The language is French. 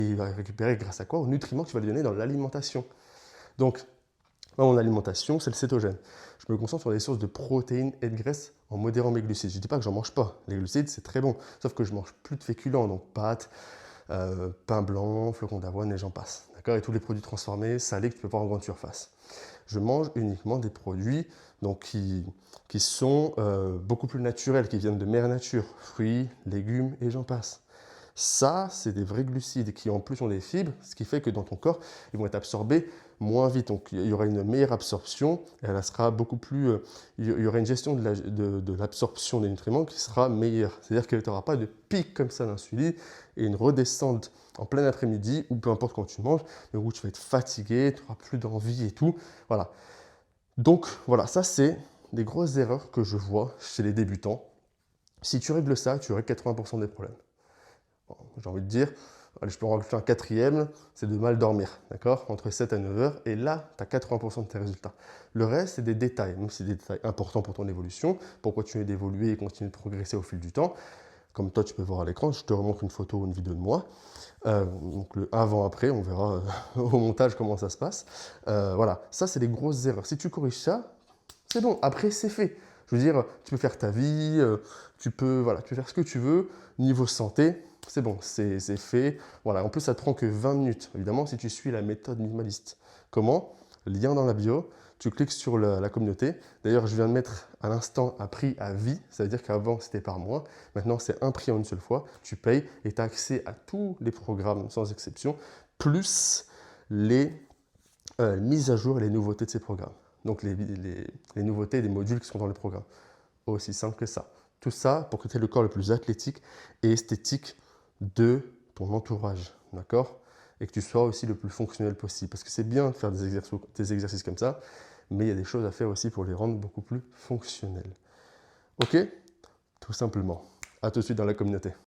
Et il va récupérer grâce à quoi? Aux nutriments que tu vas lui donner dans l'alimentation. Donc, moi, mon alimentation, c'est le cétogène. Je me concentre sur des sources de protéines et de graisses en modérant mes glucides. Je ne dis pas que j'en mange pas. Les glucides, c'est très bon. Sauf que je mange plus de féculents, donc pâtes, pain blanc, flocons d'avoine et j'en passe. D'accord? Et tous les produits transformés, salés que tu peux voir en grande surface. Je mange uniquement des produits donc, qui sont beaucoup plus naturels, qui viennent de mère nature. Fruits, légumes et j'en passe. Ça, c'est des vrais glucides qui en plus ont des fibres, ce qui fait que dans ton corps, ils vont être absorbés moins vite. Donc il y aura une meilleure absorption et elle sera beaucoup plus... il y aura une gestion de l'absorption des nutriments qui sera meilleure. C'est-à-dire que tu n'auras pas de pic comme ça d'insuline et une redescente en plein après-midi ou peu importe quand tu manges, mais où tu vas être fatigué, tu n'auras plus d'envie et tout. Voilà. Donc voilà, ça c'est des grosses erreurs que je vois chez les débutants. Si tu règles ça, tu règles 80% des problèmes. J'ai envie de dire, allez, je peux en rajouter un quatrième, c'est de mal dormir, d'accord? Entre 7 à 9 heures, et là, tu as 80% de tes résultats. Le reste, c'est des détails, même si c'est des détails importants pour ton évolution, pour continuer d'évoluer et continuer de progresser au fil du temps. Comme toi, tu peux voir à l'écran, je te remontre une photo ou une vidéo de moi. Donc le avant-après, on verra au montage comment ça se passe. Voilà, ça, c'est des grosses erreurs. Si tu corriges ça, c'est bon, après, c'est fait. Je veux dire, tu peux faire ta vie, voilà, tu peux faire ce que tu veux. Niveau santé, c'est bon, c'est fait. Voilà, en plus, ça te prend que 20 minutes. Évidemment, si tu suis la méthode minimaliste. Comment? Lien dans la bio. Tu cliques sur la communauté. D'ailleurs, je viens de mettre à l'instant un prix à vie. Ça veut dire qu'avant, c'était par mois. Maintenant, c'est un prix en une seule fois. Tu payes et tu as accès à tous les programmes sans exception, plus les mises à jour et les nouveautés de ces programmes. Donc les nouveautés des modules qui sont dans le programme. Aussi simple que ça. Tout ça pour que tu aies le corps le plus athlétique et esthétique de ton entourage. D'accord? Et que tu sois aussi le plus fonctionnel possible. Parce que c'est bien de faire des exercices comme ça, mais il y a des choses à faire aussi pour les rendre beaucoup plus fonctionnels. Ok? Tout simplement. À tout de suite dans la communauté.